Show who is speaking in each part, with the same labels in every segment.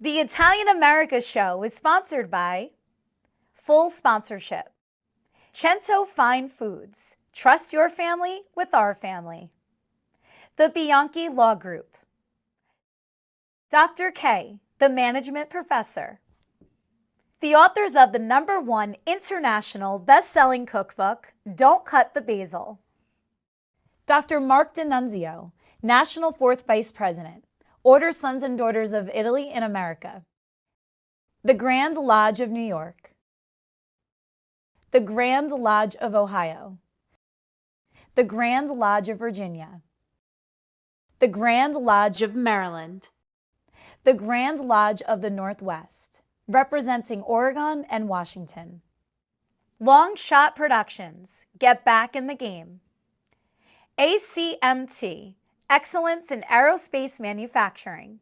Speaker 1: The Italian America Show is sponsored by Full Sponsorship. Cento Fine Foods. Trust your family with our family. The Bianchi Law Group. Dr. K, the Management Professor. The authors of the #1 international best-selling cookbook, Don't Cut the Basil. Dr. Mark D'Annunzio, National 4th Vice President, Order Sons and Daughters of Italy in America. The Grand Lodge of New York. The Grand Lodge of Ohio. The Grand Lodge of Virginia. The Grand Lodge of Maryland. The Grand Lodge of the Northwest, representing Oregon and Washington. Long Shot Productions, get back in the game. ACMT, Excellence in Aerospace Manufacturing.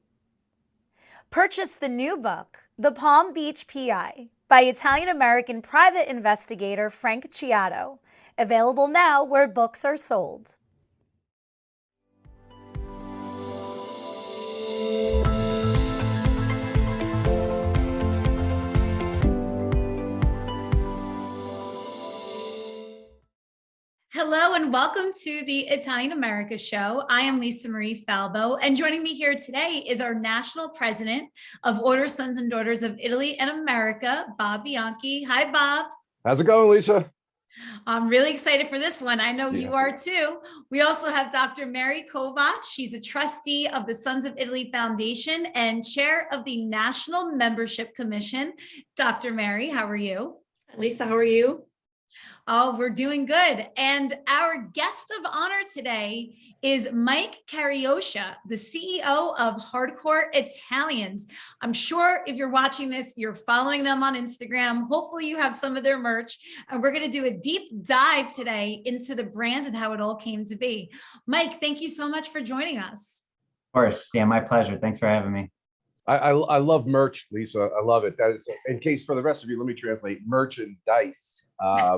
Speaker 1: Purchase the new book, The Palm Beach PI, by Italian-American private investigator Frank Ciato, available now where books are sold. Hello and welcome to the Italian America Show. I am Lisa Marie Falbo, and joining me here today is our National President of Order Sons and Daughters of Italy and America, Bob Bianchi. Hi, Bob.
Speaker 2: How's it going, Lisa?
Speaker 1: I'm really excited for this one. I know you are too. We also have Dr. Mary Kovac. She's a trustee of the Sons of Italy Foundation and chair of the National Membership Commission. Dr. Mary, how are you?
Speaker 3: Lisa, how are you?
Speaker 1: Oh, we're doing good. And our guest of honor today is Mike Carioscia, the CEO of Hardcore Italians. I'm sure if you're watching this, you're following them on Instagram. Hopefully you have some of their merch. And we're going to do a deep dive today into the brand and how it all came to be. Mike, thank you so much for joining us.
Speaker 4: Of course. Yeah, my pleasure. Thanks for having me.
Speaker 2: I love merch, Lisa. I love it. That is, in case for the rest of you, let me translate merchandise.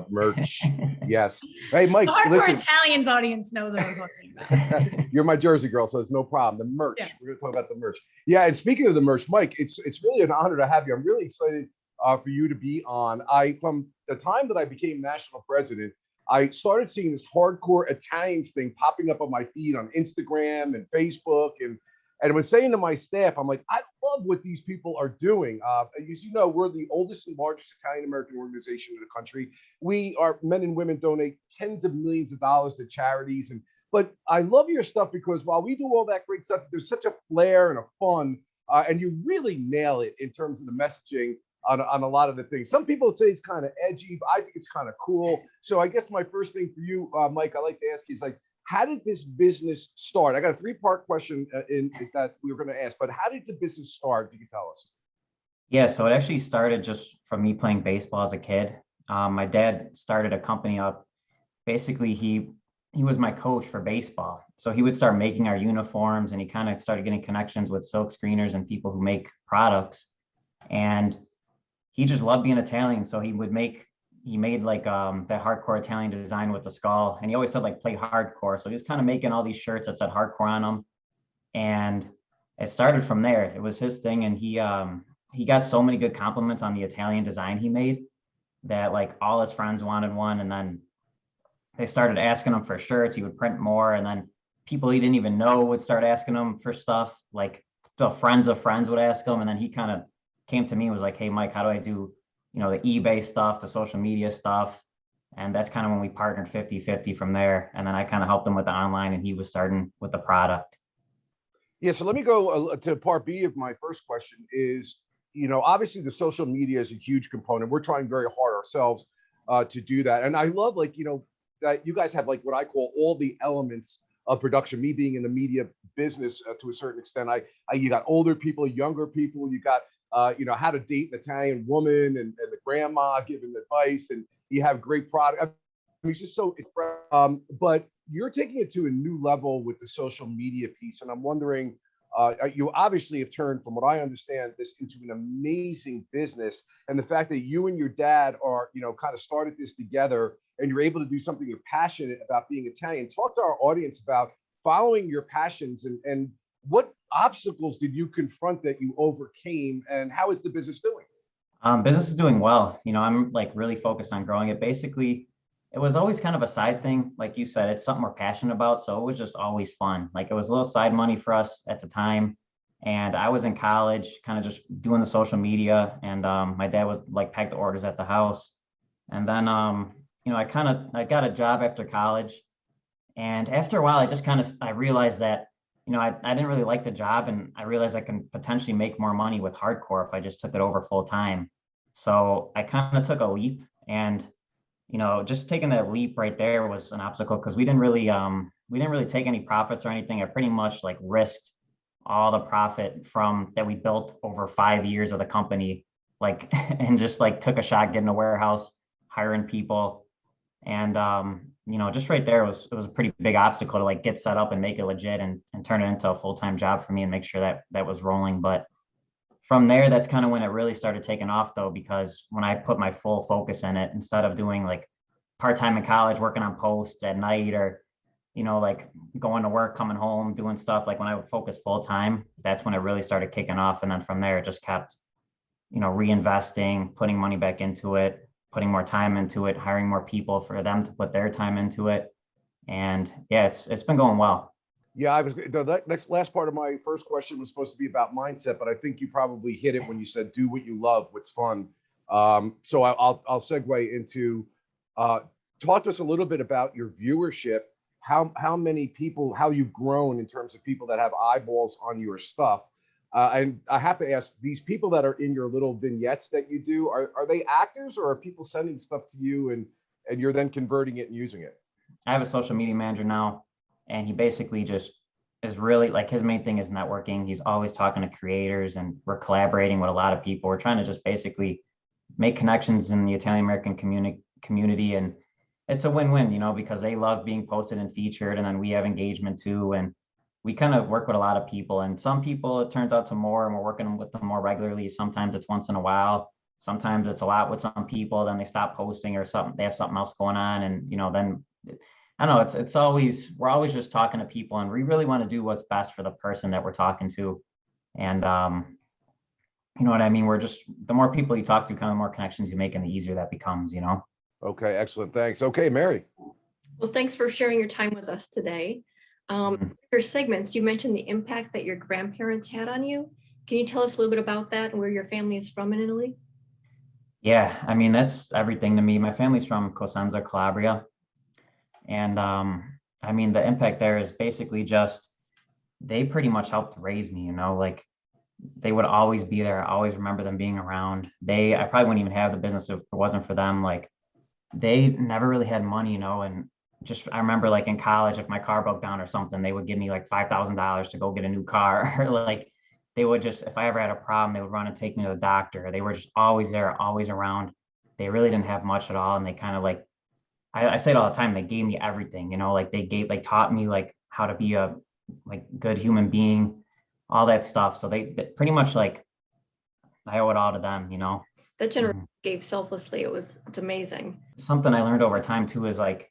Speaker 2: Merch. Yes. Hey, Mike.
Speaker 1: The Hardcore
Speaker 2: listen.
Speaker 1: Italians audience knows what I'm talking about.
Speaker 2: You're my Jersey girl, so it's no problem. The merch.
Speaker 1: Yeah.
Speaker 2: We're going to talk about the merch. Yeah. And speaking of the merch, Mike, it's really an honor to have you. I'm really excited for you to be on. From the time that I became national president, I started seeing this hardcore Italians thing popping up on my feed on Instagram and Facebook, and I was saying to my staff, I'm like, I love what these people are doing. As you know, we're the oldest and largest Italian-American organization in the country. Our men and women donate tens of millions of dollars to charities. But I love your stuff because while we do all that great stuff, there's such a flair and a fun, and you really nail it in terms of the messaging on a lot of the things. Some people say it's kind of edgy, but I think it's kind of cool. So I guess my first thing for you, Mike, I like to ask you is like, how did this business start? I got a 3-part question that we were going to ask, but how did the business start? If you could tell us.
Speaker 4: Yeah, so it actually started just from me playing baseball as a kid. My dad started a company up. Basically, he was my coach for baseball. So he would start making our uniforms, and he kind of started getting connections with silk screeners and people who make products. And he just loved being Italian. So he made like that hardcore Italian design with the skull, and he always said like play hardcore. So he was kind of making all these shirts that said hardcore on them, and it started from there. It was his thing, and he got so many good compliments on the Italian design he made that like all his friends wanted one, and then they started asking him for shirts. He would print more, and then people he didn't even know would start asking him for stuff. Like the friends of friends would ask him, and then he kind of came to me and was like, "Hey Mike, how do I do the eBay stuff, the social media stuff?" And that's kind of when we partnered 50-50 from there. And then I kind of helped him with the online, and he was starting with the product.
Speaker 2: Yeah. So let me go to part B of my first question is, obviously the social media is a huge component. We're trying very hard ourselves to do that. And I love that you guys have like what I call all the elements of production, me being in the media business to a certain extent. You got older people, younger people, you got how to date an Italian woman and the grandma giving advice, and you have great product. I mean, it's just so, but you're taking it to a new level with the social media piece. And I'm wondering, you obviously have turned, from what I understand, this into an amazing business. And the fact that you and your dad are, kind of started this together, and you're able to do something you're passionate about being Italian. Talk to our audience about following your passions and what obstacles did you confront that you overcame, and how is the business doing?
Speaker 4: Business is doing well. I'm like really focused on growing it. Basically, it was always kind of a side thing. Like you said, it's something we're passionate about. So it was just always fun. Like it was a little side money for us at the time. And I was in college, kind of just doing the social media. And my dad would like pack the orders at the house. And then, I got a job after college. And after a while, I realized that, I didn't really like the job, and I realized I can potentially make more money with hardcore if I just took it over full time. So I kind of took a leap, and, just taking that leap right there was an obstacle because we didn't really take any profits or anything. I pretty much like risked all the profit from that we built over 5 years of the company, like, and just like took a shot getting a warehouse, hiring people. And just right there it was a pretty big obstacle to like get set up and make it legit and turn it into a full-time job for me and make sure that that was rolling. But from there, that's kind of when it really started taking off though, because when I put my full focus in it, instead of doing like part-time in college, working on posts at night, or like going to work, coming home, doing stuff, like when I would focus full time, that's when it really started kicking off. And then from there, it just kept, reinvesting, putting money back into it, putting more time into it, hiring more people for them to put their time into it. And yeah, it's been going well.
Speaker 2: Yeah, the last part of my first question was supposed to be about mindset, but I think you probably hit it when you said do what you love, what's fun. So I'll segue into talk to us a little bit about your viewership. How many people, how you've grown in terms of people that have eyeballs on your stuff. And I have to ask, these people that are in your little vignettes that you do, are they actors, or are people sending stuff to you and you're then converting it and using it?
Speaker 4: I have a social media manager now, and he basically just is really like, his main thing is networking. He's always talking to creators, and we're collaborating with a lot of people. We're trying to just basically make connections in the Italian American community. And it's a win-win, because they love being posted and featured, and then we have engagement too. And we kind of work with a lot of people, and some people it turns out to more, and we're working with them more regularly. Sometimes it's once in a while. Sometimes it's a lot with some people, then they stop posting or something, they have something else going on. And, then I don't know, we're always just talking to people, and we really want to do what's best for the person that we're talking to. And, you know what I mean? The more people you talk to, kind of the more connections you make, and the easier that becomes,
Speaker 2: Okay, excellent. Thanks. Okay, Mary.
Speaker 3: Well, thanks for sharing your time with us today. Your segments, you mentioned the impact that your grandparents had on you. Can you tell us a little bit about that and where your family is from in Italy?
Speaker 4: Yeah, I mean, that's everything to me. My family's from Cosenza, Calabria. And I mean, the impact there is basically just, they pretty much helped raise me, like they would always be there. I always remember them being around. I probably wouldn't even have the business if it wasn't for them. Like, they never really had money, and just, I remember like in college, if my car broke down or something, they would give me like $5,000 to go get a new car. Or like, they would just, if I ever had a problem, they would run and take me to the doctor. They were just always there, always around. They really didn't have much at all. And they kind of like, I say it all the time, they gave me everything, like they taught me like how to be a like good human being, all that stuff. So they pretty much like, I owe it all to them,
Speaker 3: That generation gave selflessly. It's amazing.
Speaker 4: Something I learned over time too is like,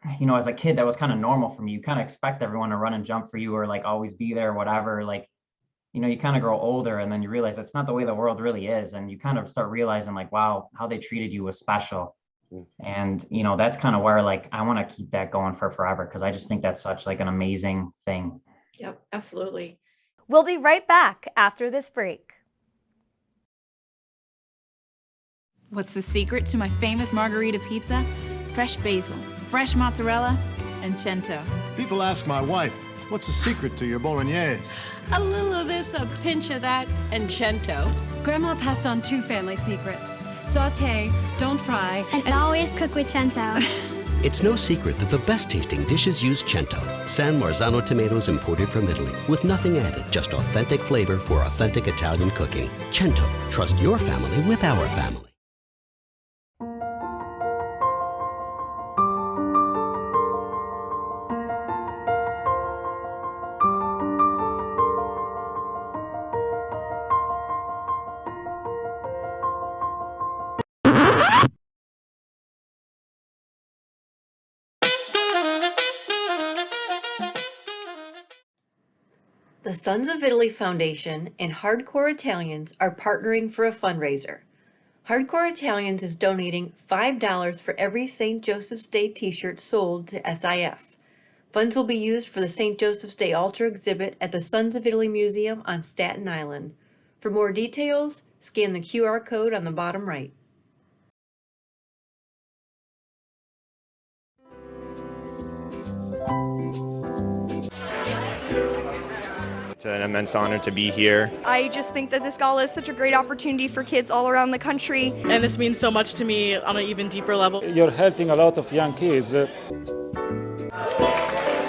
Speaker 4: as a kid, that was kind of normal for me. You kind of expect everyone to run and jump for you, or like always be there or whatever. Like, you kind of grow older, and then you realize that's not the way the world really is. And you kind of start realizing like, wow, how they treated you was special. And, that's kind of where like, I want to keep that going for forever, because I just think that's such like an amazing thing.
Speaker 3: Yep, absolutely.
Speaker 1: We'll be right back after this break.
Speaker 5: What's the secret to my famous margarita pizza? Fresh basil, fresh mozzarella, and cento.
Speaker 6: People ask my wife, what's the secret to your bolognese?
Speaker 7: A little of this, a pinch of that, and cento. Grandma passed on 2 family secrets. Saute, don't fry,
Speaker 8: and always cook with cento.
Speaker 9: It's no secret that the best tasting dishes use cento, San Marzano tomatoes imported from Italy, with nothing added, just authentic flavor for authentic Italian cooking. Cento, trust your family with our family.
Speaker 10: The Sons of Italy Foundation and Hardcore Italians are partnering for a fundraiser. Hardcore Italians is donating $5 for every St. Joseph's Day t-shirt sold to SIF. Funds will be used for the St. Joseph's Day Altar exhibit at the Sons of Italy Museum on Staten Island. For more details, scan the QR code on the bottom right.
Speaker 11: It's an immense honor to be here.
Speaker 12: I just think that this gala is such a great opportunity for kids all around the country.
Speaker 13: And this means so much to me on an even deeper level.
Speaker 14: You're helping a lot of young kids.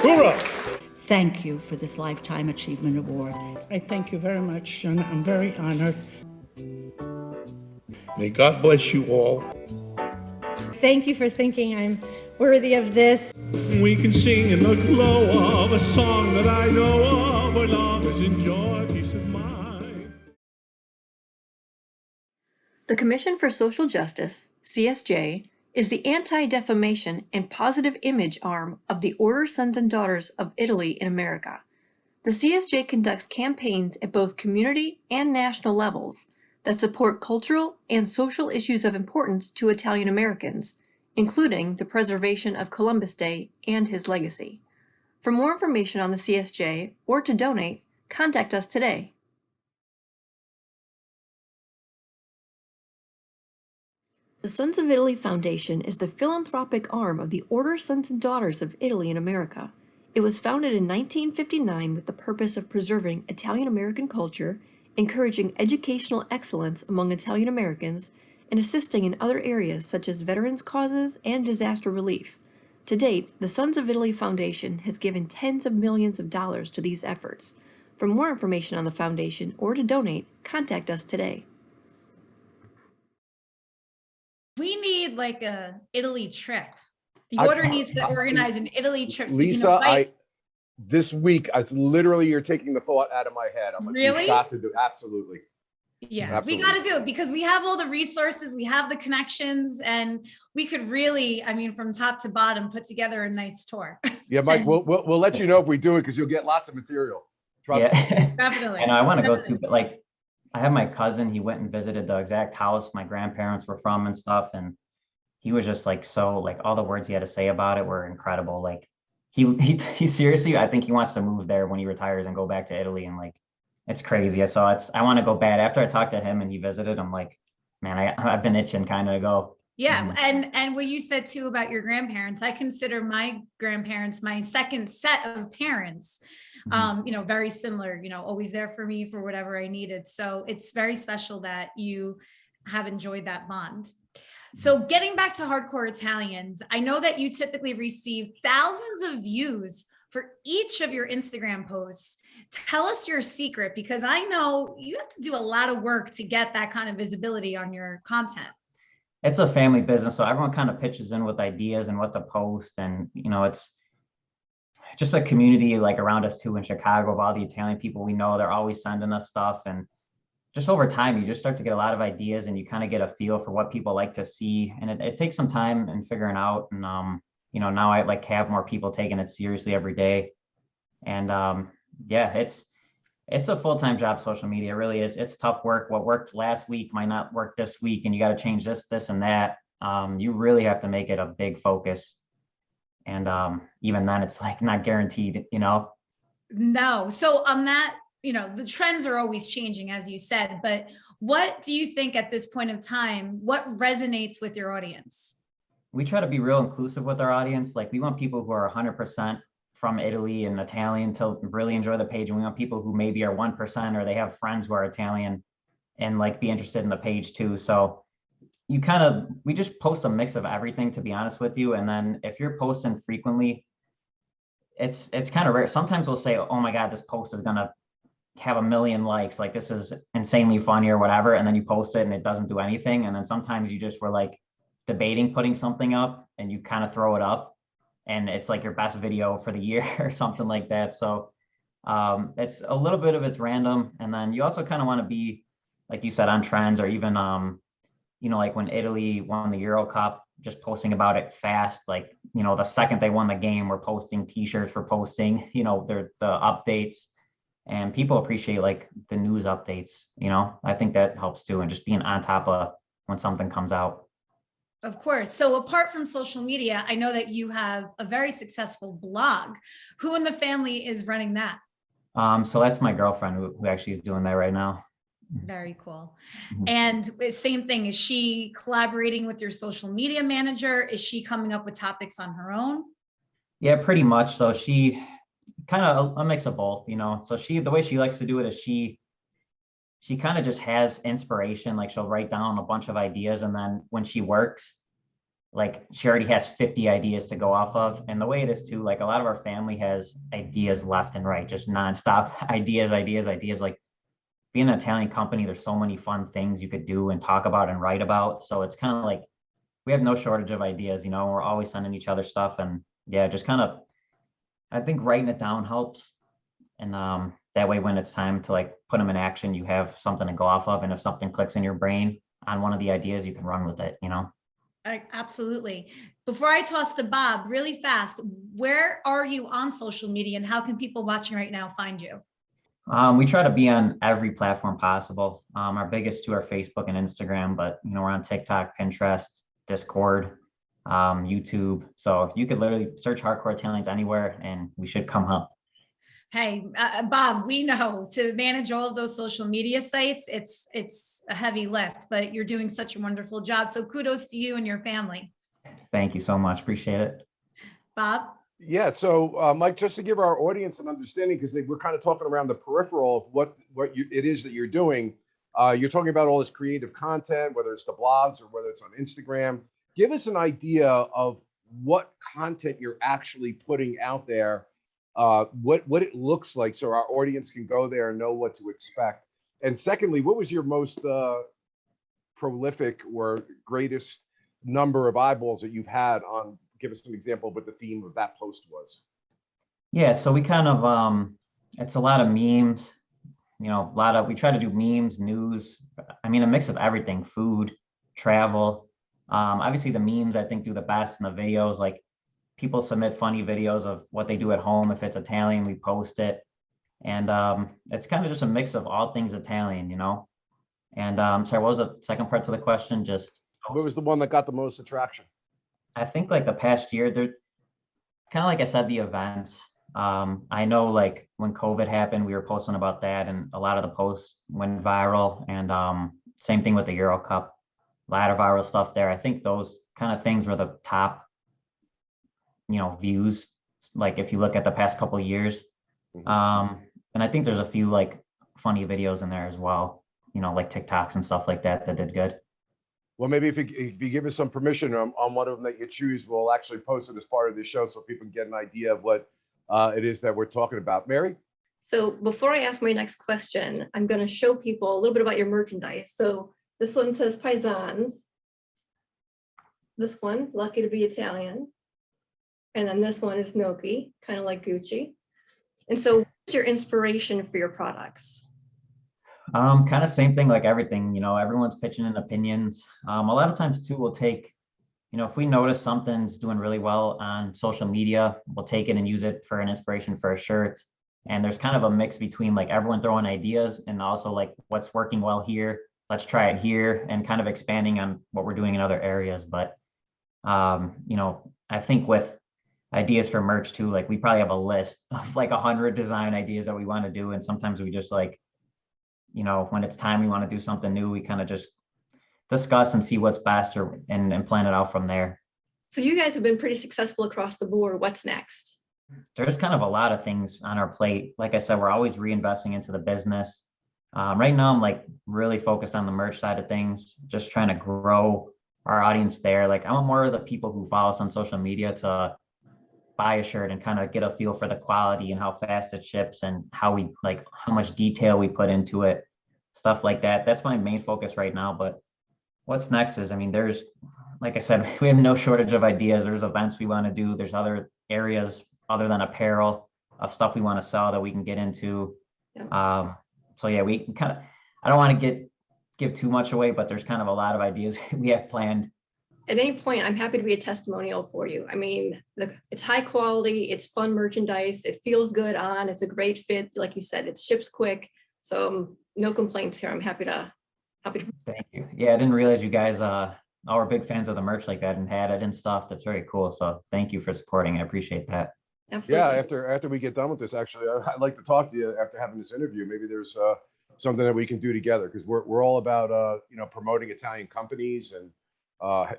Speaker 15: Hoorah! Thank you for this Lifetime Achievement Award.
Speaker 16: I thank you very much, and I'm very honored.
Speaker 17: May God bless you all.
Speaker 18: Thank you for thinking I'm worthy of this.
Speaker 19: We can sing in the glow of a song that I know of, where love is in joy, peace of mind.
Speaker 3: The Commission for Social Justice, CSJ, is the anti-defamation and positive image arm of the Order Sons and Daughters of Italy in America. The CSJ conducts campaigns at both community and national levels that support cultural and social issues of importance to Italian Americans, including the preservation of Columbus Day and his legacy. For more information on the CSJ or to donate, contact us today. The Sons of Italy Foundation is the philanthropic arm of the Order Sons and Daughters of Italy in America. It was founded in 1959 with the purpose of preserving Italian American culture, encouraging educational excellence among Italian Americans, and assisting in other areas such as veterans causes and disaster relief. To date, the Sons of Italy Foundation has given tens of millions of dollars to these efforts. For more information on the foundation or to donate, contact us today.
Speaker 1: We need like a Italy trip. The order needs to organize an Italy trip. So
Speaker 2: Lisa, this week, literally, you're taking the thought out of my head. I'm like,
Speaker 1: really?
Speaker 2: We've got to do absolutely.
Speaker 1: Yeah,
Speaker 2: absolutely.
Speaker 1: We got to do it because we have all the resources, we have the connections, and we could really, I mean, from top to bottom, put together a nice tour.
Speaker 2: Yeah, Mike, we'll let you know if we do it because you'll get lots of material. Trust me.
Speaker 1: Definitely.
Speaker 4: And I want to go to, but like, I have my cousin, he went and visited the exact house my grandparents were from and stuff. And he was just like, so like all the words he had to say about it were incredible. Like he seriously, I think he wants to move there when he retires and go back to Italy. And like, it's crazy. I want to go bad. After I talked to him and he visited, I'm like, man, I've been itching kind of to go.
Speaker 1: Yeah. And what you said too about your grandparents, I consider my grandparents my second set of parents, very similar, always there for me for whatever I needed. So it's very special that you have enjoyed that bond. So getting back to Hardcore Italians, I know that you typically receive thousands of views for each of your Instagram posts. Tell us your secret, because I know you have to do a lot of work to get that kind of visibility on your content.
Speaker 4: It's a family business, so everyone kind of pitches in with ideas and what to post. And, it's just a community like around us too in Chicago of all the Italian people we know. They're always sending us stuff. And just over time, you just start to get a lot of ideas and you kind of get a feel for what people like to see. And it takes some time and figuring out. And, now I like have more people taking it seriously every day. And it's a full-time job, social media. It really is. It's tough work. What worked last week might not work this week, and you got to change this, and that. You really have to make it a big focus. And even then, it's like not guaranteed,
Speaker 1: No. So on that, the trends are always changing, as you said, but what do you think at this point of time, what resonates with your audience?
Speaker 4: We try to be real inclusive with our audience. Like we want people who are 100% from Italy and Italian to really enjoy the page. And we want people who maybe are 1% or they have friends who are Italian and like be interested in the page too. So we just post a mix of everything, to be honest with you. And then if you're posting frequently, it's kind of rare. Sometimes we'll say, oh my God, this post is going to have 1 million likes. Like this is insanely funny or whatever. And then you post it and it doesn't do anything. And then sometimes we're like debating putting something up and you kind of throw it up and it's like your best video for the year or something like that. So it's a little bit of it's random. And then you also kind of want to be, like you said, on trends, or even, like when Italy won the Euro Cup, just posting about it fast. Like, the second they won the game, we're posting t-shirts, we're posting, the updates. and people appreciate like the news updates, you know. I think that helps too, and just being on top of when something comes out.
Speaker 1: Of course. So apart from social media, I know that you have a very successful blog. Who in the family is running that?
Speaker 4: So that's my girlfriend who actually is doing that right now.
Speaker 1: Very cool. And same thing, is she collaborating with your social media manager? Is she coming up with topics on her own?
Speaker 4: Yeah, pretty much. So she kind of a mix of both, you know. So the way she likes to do it is she kind of just has inspiration. Like she'll write down a bunch of ideas, and then when she works, like she already has 50 ideas to go off of. And the way it is too, like a lot of our family has ideas left and right, just nonstop ideas. Like being an Italian company, there's so many fun things you could do and talk about and write about. So it's kind of like we have no shortage of ideas, you know. We're always sending each other stuff, and yeah, just kind of, I think writing it down helps. And that way, when it's time to like put them in action, you have something to go off of. And if something clicks in your brain on one of the ideas, you can run with it, you know?
Speaker 1: Absolutely. Before I toss to Bob, really fast, where are you on social media, and how can people watching right now find you?
Speaker 4: We try to be on every platform possible. Our biggest two are Facebook and Instagram, but you know, we're on TikTok, Pinterest, Discord, YouTube. So you could literally search Hardcore Italians anywhere and we should come up.
Speaker 1: Hey, Bob, we know to manage all of those social media sites, it's a heavy lift, but you're doing such a wonderful job. So kudos to you and your family.
Speaker 4: Thank you so much. Appreciate it.
Speaker 1: Bob?
Speaker 2: Yeah. So, Mike, just to give our audience an understanding, because we're kind of talking around the peripheral of what it is that you're doing. You're talking about all this creative content, whether it's the blogs or whether it's on Instagram. Give us an idea of what content you're actually putting out there, what it looks like, so our audience can go there and know what to expect. And secondly, what was your most prolific or greatest number of eyeballs that you've had on? Give us an example of what the theme of that post was.
Speaker 4: Yeah, so we kind of it's a lot of memes, you know, we try to do memes, news, I mean, a mix of everything, food, travel. Obviously the memes I think do the best, in the videos, like people submit funny videos of what they do at home. If it's Italian, we post it. And it's kind of just a mix of all things Italian, you know. And sorry, what was the second part to the question? Just
Speaker 2: what was the one that got the most attraction?
Speaker 4: I think like the past year, they're kind of like I said, the events. I know like when COVID happened, we were posting about that, and a lot of the posts went viral. And same thing with the Euro Cup, a lot of viral stuff there. I think those kind of things were the top, you know, views. Like if you look at the past couple of years, and I think there's a few like funny videos in there as well, you know, like TikToks and stuff like that that did good.
Speaker 2: Well, maybe if you give us some permission on one of them that you choose, we'll actually post it as part of the show so people can get an idea of what it is that we're talking about. Mary?
Speaker 3: So before I ask my next question, I'm going to show people a little bit about your merchandise. So this one says Paisans. This one, Lucky to be Italian. And then this one is Gnocchi, kind of like Gucci. And so what's your inspiration for your products?
Speaker 4: Kind of same thing, like everything, you know, everyone's pitching in opinions. A lot of times too, we'll take, you know, if we notice something's doing really well on social media, we'll take it and use it for an inspiration for a shirt. And there's kind of a mix between like everyone throwing ideas and also like what's working well here, let's try it here, and kind of expanding on what we're doing in other areas. But, you know, I think with ideas for merch too, like we probably have a list of like 100 design ideas that we want to do. And sometimes we just like, you know, when it's time we want to do something new, we kind of just discuss and see what's best and plan it out from there.
Speaker 3: So you guys have been pretty successful across the board. What's next?
Speaker 4: There's kind of a lot of things on our plate. Like I said, we're always reinvesting into the business. Right now, I'm like really focused on the merch side of things, just trying to grow our audience there. Like I want more of the people who follow us on social media to buy a shirt and kind of get a feel for the quality and how fast it ships and how much detail we put into it, stuff like that. That's my main focus right now. But what's next is, I mean, there's, like I said, we have no shortage of ideas. There's events we want to do. There's other areas other than apparel of stuff we want to sell that we can get into. Yeah. So yeah, we kind of, I don't want to give too much away, but there's kind of a lot of ideas we have planned
Speaker 3: At any point, I'm happy to be a testimonial for you. I mean, it's high quality, it's fun merchandise, it feels good on, it's a great fit. Like you said, it ships quick. So no complaints here. I'm happy to.
Speaker 4: Thank you. Yeah, I didn't realize you guys are big fans of the merch like that and had it and stuff. That's very cool. So thank you for supporting. I appreciate that.
Speaker 3: Absolutely.
Speaker 2: Yeah, after we get done with this, actually, I'd like to talk to you after having this interview. Maybe there's something that we can do together, because we're all about promoting Italian companies and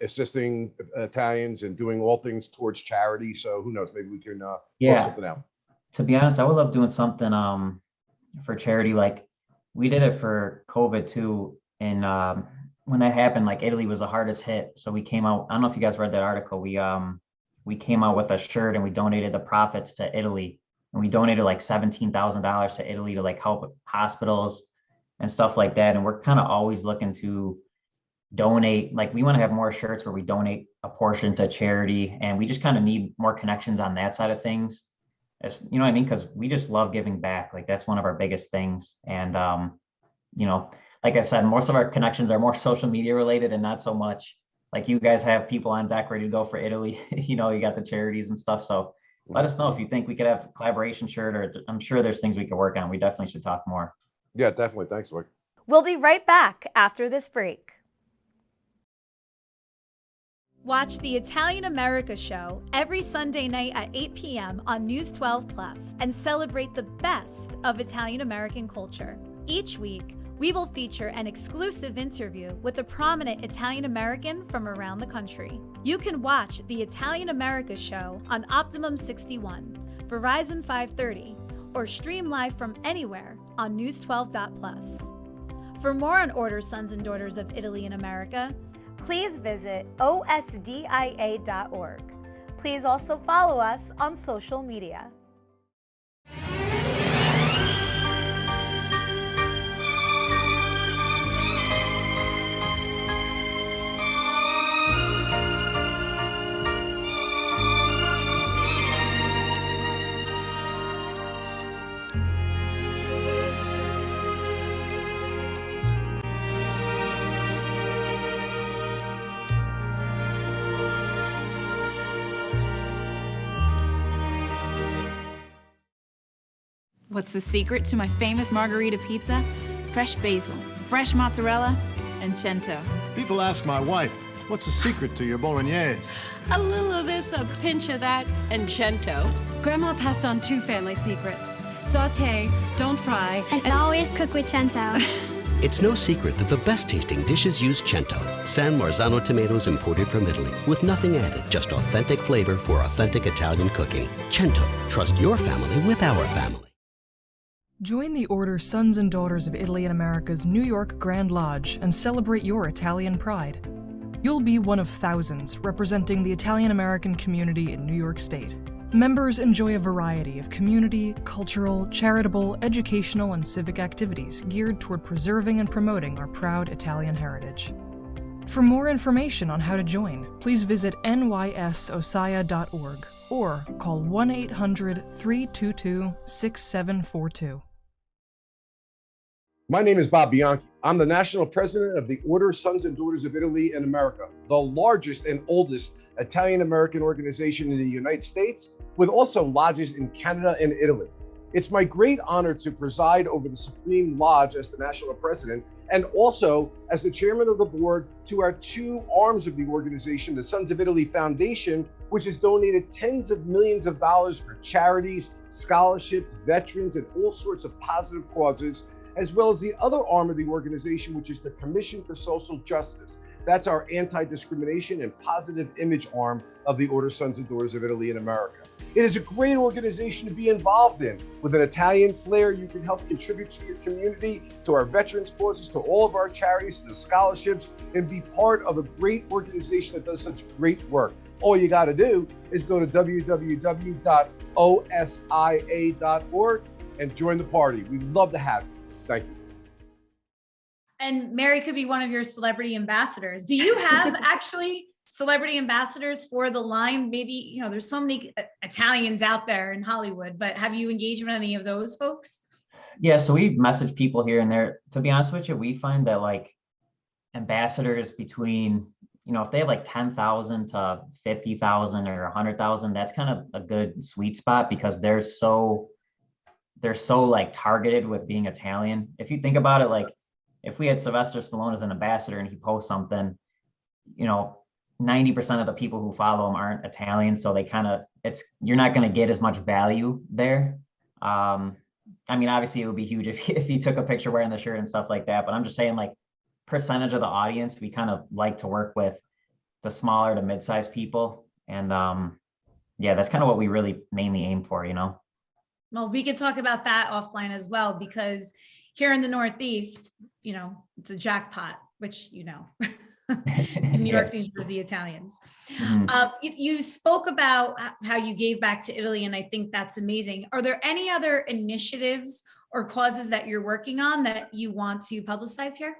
Speaker 2: assisting Italians and doing all things towards charity. So who knows? Maybe we can work something out.
Speaker 4: To be honest, I would love doing something for charity. Like we did it for COVID too, and when that happened, like Italy was the hardest hit. So we came out. I don't know if you guys read that article. We came out with a shirt and we donated the profits to Italy, and we donated like $17,000 to Italy to like help hospitals and stuff like that. And we're kind of always looking to donate. Like we want to have more shirts where we donate a portion to charity, and we just kind of need more connections on that side of things. As you know what I mean? Because we just love giving back. Like that's one of our biggest things. And like I said, most of our connections are more social media related and not so much like you guys have people on deck ready to go for Italy. You got the charities and stuff. So let us know if you think we could have a collaboration shirt, or I'm sure there's things we could work on. We definitely should talk more.
Speaker 2: Yeah, definitely. Thanks, Mike.
Speaker 1: We'll be right back after this break. Watch the Italian America Show every Sunday night at 8 p.m. on News 12 Plus and celebrate the best of Italian American culture. Each week, we will feature an exclusive interview with a prominent Italian American from around the country. You can watch the Italian America Show on Optimum 61, Verizon 530, or stream live from anywhere on News12.plus. For more on Order Sons and Daughters of Italy in America, please visit OSDIA.org. Please also follow us on social media.
Speaker 5: What's the secret to my famous margarita pizza? Fresh basil, fresh mozzarella, and cento.
Speaker 6: People ask my wife, what's the secret to your bolognese?
Speaker 7: A little of this, a pinch of that, and cento. Grandma passed on 2 family secrets. Saute, don't fry,
Speaker 8: and always cook with cento.
Speaker 9: It's no secret that the best tasting dishes use cento, San Marzano tomatoes imported from Italy, with nothing added, just authentic flavor for authentic Italian cooking. Cento, trust your family with our family.
Speaker 17: Join the Order Sons and Daughters of Italy in America's New York Grand Lodge and celebrate your Italian pride. You'll be one of thousands representing the Italian American community in New York State. Members enjoy a variety of community, cultural, charitable, educational, and civic activities geared toward preserving and promoting our proud Italian heritage. For more information on how to join, please visit nysosaya.org or call 1-800-322-6742.
Speaker 2: My name is Bob Bianchi. I'm the national president of the Order Sons and Daughters of Italy in America, the largest and oldest Italian-American organization in the United States, with also lodges in Canada and Italy. It's my great honor to preside over the Supreme Lodge as the national president, and also as the chairman of the board to our 2 arms of the organization, the Sons of Italy Foundation, which has donated tens of millions of dollars for charities, scholarships, veterans, and all sorts of positive causes, as well as the other arm of the organization, which is the Commission for Social Justice. That's our anti-discrimination and positive image arm of the Order Sons and Daughters of Italy in America. It is a great organization to be involved in. With an Italian flair, you can help contribute to your community, to our veterans causes, to all of our charities, to the scholarships, and be part of a great organization that does such great work. All you got to do is go to www.osia.org and join the party. We'd love to have you. Thank you.
Speaker 1: And Mary could be one of your celebrity ambassadors. Do you have actually celebrity ambassadors for the line? Maybe, there's so many Italians out there in Hollywood, but have you engaged with any of those folks?
Speaker 4: Yeah, so we message people here and there. To be honest with you, we find that like ambassadors between if they have like 10,000 to 50,000 or 100,000, that's kind of a good sweet spot because they're so like targeted with being Italian. If you think about it, like if we had Sylvester Stallone as an ambassador and he posts something, 90% of the people who follow him aren't Italian. So you're not going to get as much value there. Obviously it would be huge if he took a picture wearing the shirt and stuff like that. But I'm just saying, like, percentage of the audience, we kind of like to work with the smaller to mid-sized people. And that's kind of what we really mainly aim for,
Speaker 1: Well, we could talk about that offline as well, because here in the Northeast, it's a jackpot, which, in New York, New Jersey, Italians. You spoke about how you gave back to Italy, and I think that's amazing. Are there any other initiatives or causes that you're working on that you want to publicize here?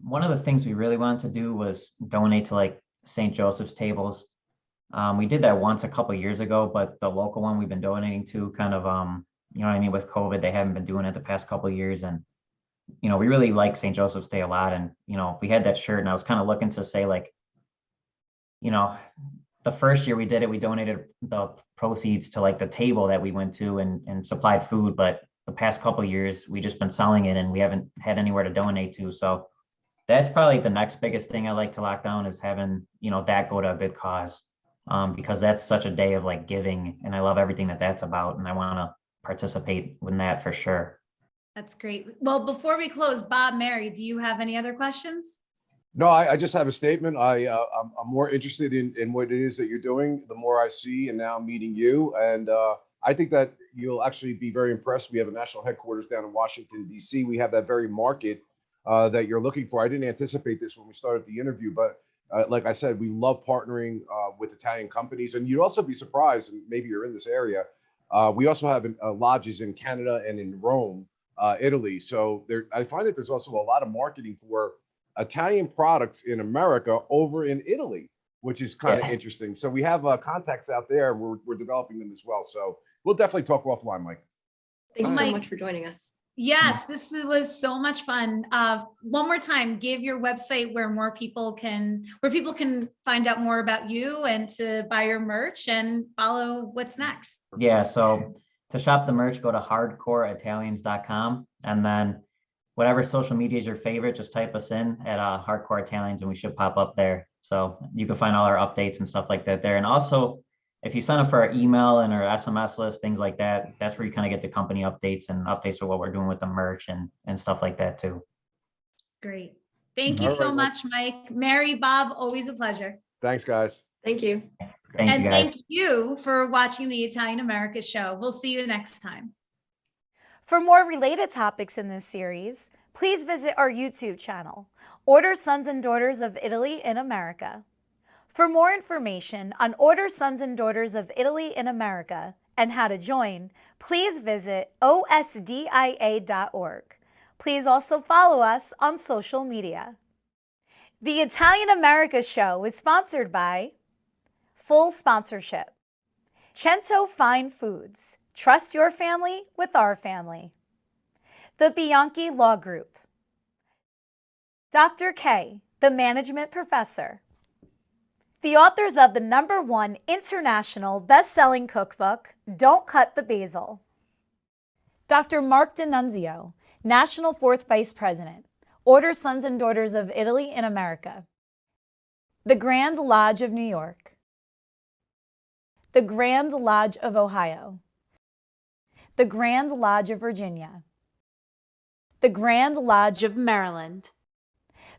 Speaker 4: One of the things we really wanted to do was donate to like St. Joseph's tables. We did that once a couple of years ago, but the local one we've been donating to kind of, with COVID, they haven't been doing it the past couple of years. And, we really like St. Joseph's Day a lot. And, we had that shirt and I was kind of looking to say, like, the first year we did it, we donated the proceeds to like the table that we went to and supplied food. But the past couple of years, we just been selling it and we haven't had anywhere to donate to. So that's probably the next biggest thing I like to lock down is having, that go to a good cause. Because that's such a day of like giving, and I love everything that's about, and I want to participate in that for sure.
Speaker 1: That's great. Well, before we close, Bob, Mary, do you have any other questions?
Speaker 2: No, I just have a statement. I'm more interested in what it is that you're doing the more I see and now meeting you. And I think that you'll actually be very impressed. We have a national headquarters down in Washington, D.C. We have that very market that you're looking for. I didn't anticipate this when we started the interview, but like I said, we love partnering with Italian companies. And you'd also be surprised, and maybe you're in this area. We also have lodges in Canada and in Rome, Italy. So I find that there's also a lot of marketing for Italian products in America over in Italy, which is kind of interesting. So we have contacts out there. We're developing them as well. So we'll definitely talk offline, Mike.
Speaker 3: Thanks so much for joining us.
Speaker 1: Yes, this was so much fun. One more time, give your website where people can find out more about you and to buy your merch and follow what's next.
Speaker 4: Yeah, so to shop the merch, go to hardcoreitalians.com, and then whatever social media is your favorite, just type us in at Hardcore Italians and we should pop up there. So you can find all our updates and stuff like that there. And also, if you sign up for our email and our SMS list, things like that, that's where you kind of get the company updates and updates of what we're doing with the merch and stuff like that too.
Speaker 1: Great. Thank you so much, Mike. Mary, Bob, always a pleasure.
Speaker 2: Thanks, guys.
Speaker 3: Thank you.
Speaker 1: Thank you for watching the Italian America show. We'll see you next time. For more related topics in this series, please visit our YouTube channel, Order Sons and Daughters of Italy in America. For more information on Order Sons and Daughters of Italy in America and how to join, please visit OSDIA.org. Please also follow us on social media. The Italian America Show is sponsored by Full Sponsorship, Cento Fine Foods. Trust your family with our family. The Bianchi Law Group. Dr. K, the Management Professor. The authors of the #1 international best-selling cookbook, Don't Cut the Basil. Dr. Mark D'Annunzio, National 4th Vice President, Order Sons and Daughters of Italy in America. The Grand Lodge of New York. The Grand Lodge of Ohio. The Grand Lodge of Virginia. The Grand Lodge of Maryland.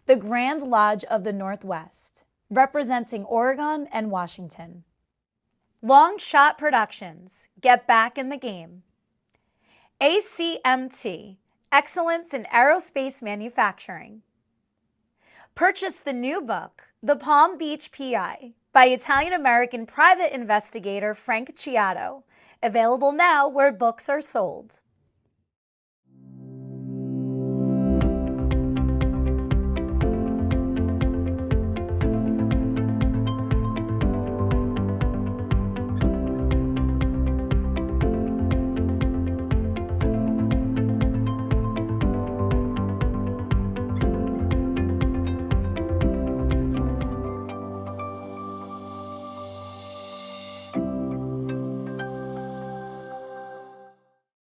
Speaker 1: The Grand Lodge of the Northwest, representing Oregon and Washington. Long Shot Productions, get back in the game. ACMT, Excellence in Aerospace Manufacturing. Purchase the new book, The Palm Beach PI, by Italian-American private investigator Frank Ciato, available now where books are sold.